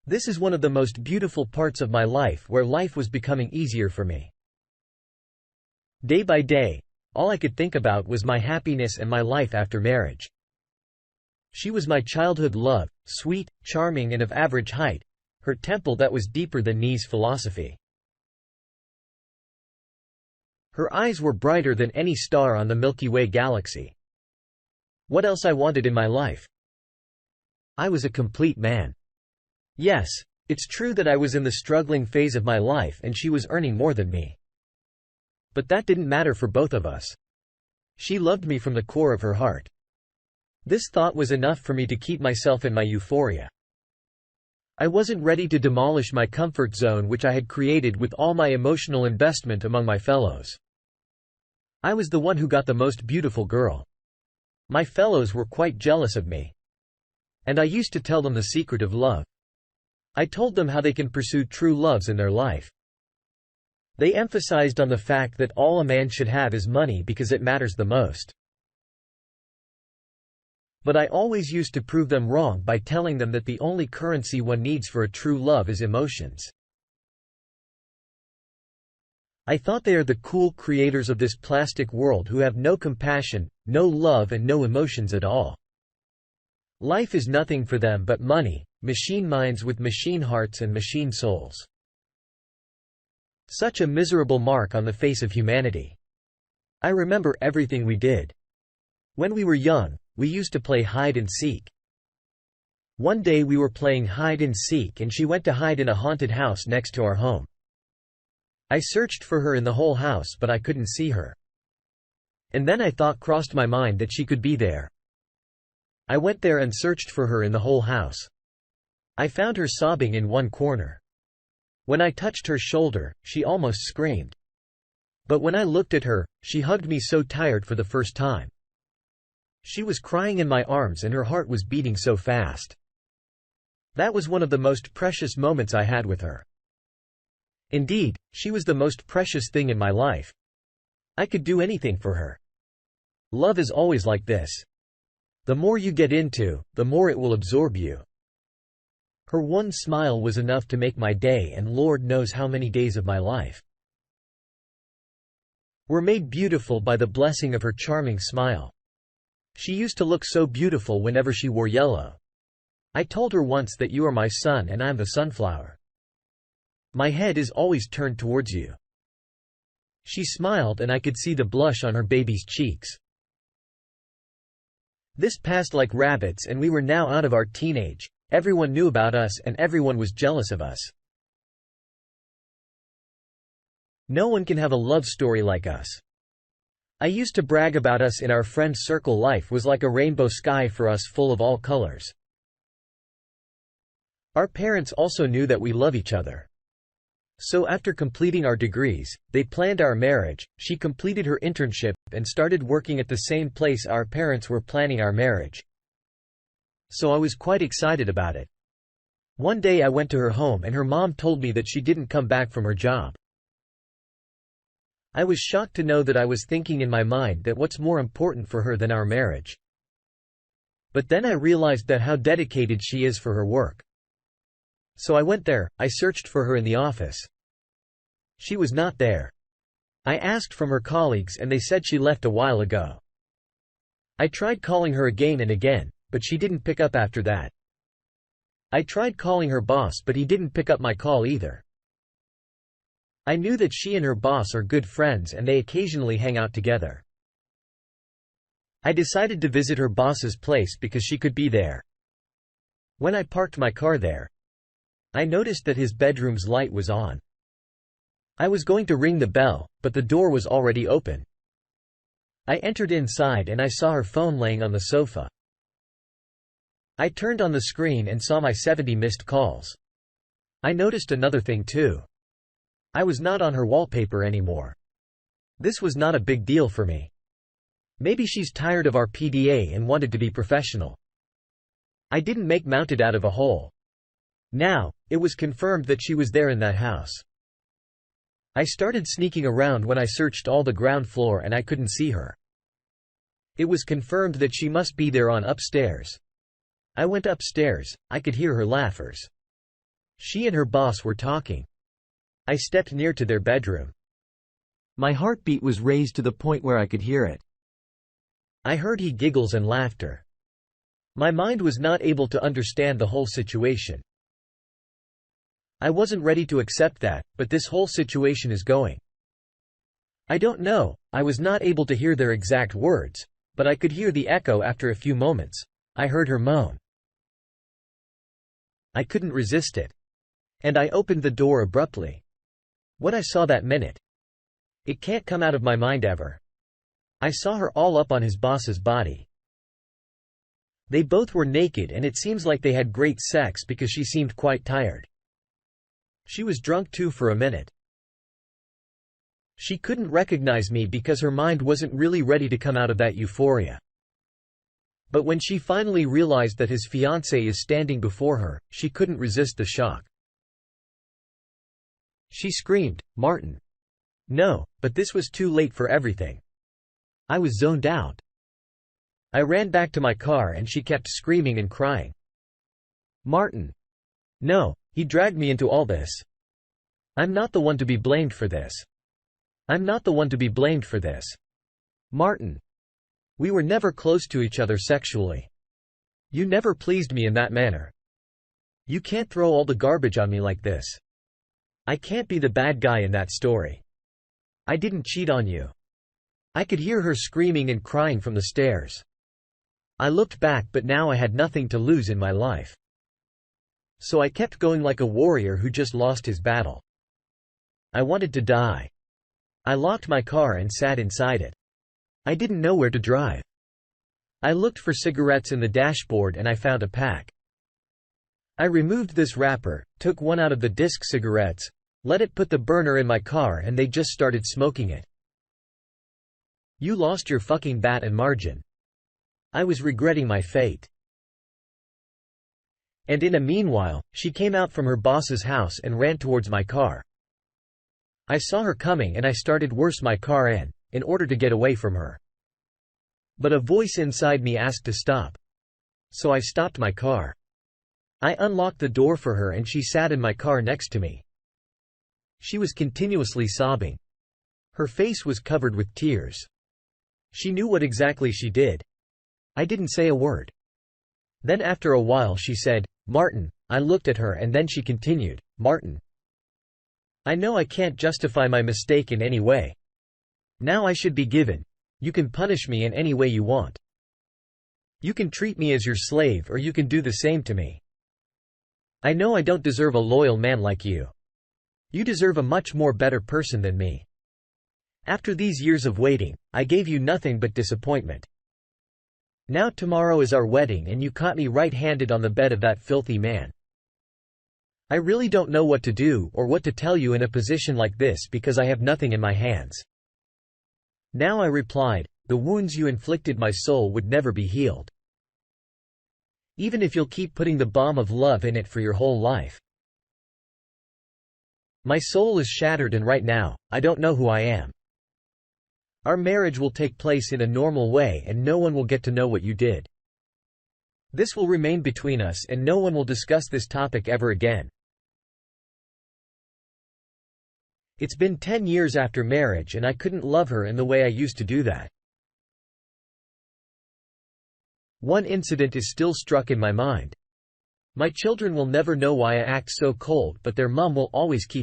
This is one of the most beautiful parts of my life, where life was becoming easier for me. Day by day, all I could think about was my happiness and my life after marriage. She was my childhood love, sweet, charming and of average height, her temple that was deeper than Nietzsche's philosophy. Her eyes were brighter than any star on the Milky Way galaxy. What else I wanted in my life? I was a complete man. Yes, it's true that I was in the struggling phase of my life and she was earning more than me. But that didn't matter for both of us. She loved me from the core of her heart. This thought was enough for me to keep myself in my euphoria. I wasn't ready to demolish my comfort zone which I had created with all my emotional investment among my fellows. I was the one who got the most beautiful girl. My fellows were quite jealous of me. And I used to tell them the secret of love. I told them how they can pursue true loves in their life. They emphasized on the fact that all a man should have is money because it matters the most. But I always used to prove them wrong by telling them that the only currency one needs for a true love is emotions. I thought they are the cool creators of this plastic world who have no compassion, no love and no emotions at all. Life is nothing for them but money, machine minds with machine hearts and machine souls. Such a miserable mark on the face of humanity. I remember everything we did. When we were young, we used to play hide and seek. One day we were playing hide and seek and she went to hide in a haunted house next to our home. I searched for her in the whole house but I couldn't see her. And then I thought crossed my mind that she could be there. I went there and searched for her in the whole house. I found her sobbing in one corner. When I touched her shoulder, she almost screamed. But when I looked at her, she hugged me so tired for the first time. She was crying in my arms and her heart was beating so fast. That was one of the most precious moments I had with her. Indeed, she was the most precious thing in my life. I could do anything for her. Love is always like this. The more you get into, the more it will absorb you. Her one smile was enough to make my day and Lord knows how many days of my life were made beautiful by the blessing of her charming smile. She used to look so beautiful whenever she wore yellow. I told her once that you are my sun and I'm the sunflower. My head is always turned towards you. She smiled and I could see the blush on her baby's cheeks. This passed like rabbits and we were now out of our teenage. Everyone knew about us and everyone was jealous of us. No one can have a love story like us. I used to brag about us in our friend circle. Life was like a rainbow sky for us, full of all colors. Our parents also knew that we love each other. So after completing our degrees, they planned our marriage. She completed her internship and started working at the same place our parents were planning our marriage. So I was quite excited about it. One day I went to her home and her mom told me that she didn't come back from her job. I was shocked to know that I was thinking in my mind that what's more important for her than our marriage. But then I realized that how dedicated she is for her work. So I went there. I searched for her in the office. She was not there. I asked from her colleagues and they said she left a while ago. I tried calling her again and again, but she didn't pick up after that. I tried calling her boss but he didn't pick up my call either. I knew that she and her boss are good friends and they occasionally hang out together. I decided to visit her boss's place because she could be there. When I parked my car there, I noticed that his bedroom's light was on. I was going to ring the bell, but the door was already open. I entered inside and I saw her phone laying on the sofa. I turned on the screen and saw my 70 missed calls. I noticed another thing too. I was not on her wallpaper anymore. This was not a big deal for me. Maybe she's tired of our PDA and wanted to be professional. I didn't make mounted out of a hole. Now, it was confirmed that she was there in that house. I started sneaking around when I searched all the ground floor and I couldn't see her. It was confirmed that she must be there on upstairs. I went upstairs. I could hear her laughers. She and her boss were talking. I stepped near to their bedroom. My heartbeat was raised to the point where I could hear it. I heard he giggles and laughter. My mind was not able to understand the whole situation. I wasn't ready to accept that, but this whole situation is going. I don't know, I was not able to hear their exact words, but I could hear the echo after a few moments. I heard her moan. I couldn't resist it. And I opened the door abruptly. What I saw that minute. It can't come out of my mind ever. I saw her all up on his boss's body. They both were naked and it seems like they had great sex because she seemed quite tired. She was drunk too for a minute. She couldn't recognize me because her mind wasn't really ready to come out of that euphoria. But when she finally realized that his fiancée is standing before her, she couldn't resist the shock. She screamed, "Martin!" No, but this was too late for everything. I was zoned out. I ran back to my car and she kept screaming and crying. "Martin! No, he dragged me into all this. I'm not the one to be blamed for this. I'm not the one to be blamed for this. Martin! We were never close to each other sexually. You never pleased me in that manner. You can't throw all the garbage on me like this. I can't be the bad guy in that story. I didn't cheat on you." I could hear her screaming and crying from the stairs. I looked back, but now I had nothing to lose in my life. So I kept going like a warrior who just lost his battle. I wanted to die. I locked my car and sat inside it. I didn't know where to drive. I looked for cigarettes in the dashboard and I found a pack. I removed this wrapper, took one out of the disc cigarettes, let it put the burner in my car and they just started smoking it. You lost your fucking bat and margin. I was regretting my fate. And in a meanwhile, she came out from her boss's house and ran towards my car. I saw her coming and I started worse my car in order to get away from her. But a voice inside me asked to stop. So I stopped my car. I unlocked the door for her and she sat in my car next to me. She was continuously sobbing. Her face was covered with tears. She knew what exactly she did. I didn't say a word. Then after a while she said, "Martin." I looked at her and then she continued, "Martin. I know I can't justify my mistake in any way. Now I should be given. You can punish me in any way you want. You can treat me as your slave or you can do the same to me. I know I don't deserve a loyal man like you. You deserve a much more better person than me. After these years of waiting, I gave you nothing but disappointment. Now tomorrow is our wedding and you caught me right-handed on the bed of that filthy man. I really don't know what to do or what to tell you in a position like this because I have nothing in my hands." Now I replied, "The wounds you inflicted my soul would never be healed. Even if you'll keep putting the balm of love in it for your whole life. My soul is shattered and right now, I don't know who I am. Our marriage will take place in a normal way and no one will get to know what you did. This will remain between us and no one will discuss this topic ever again. It's been 10 years after marriage and I couldn't love her in the way I used to do that. One incident is still struck in my mind. My children will never know why I act so cold, but their mom will always keep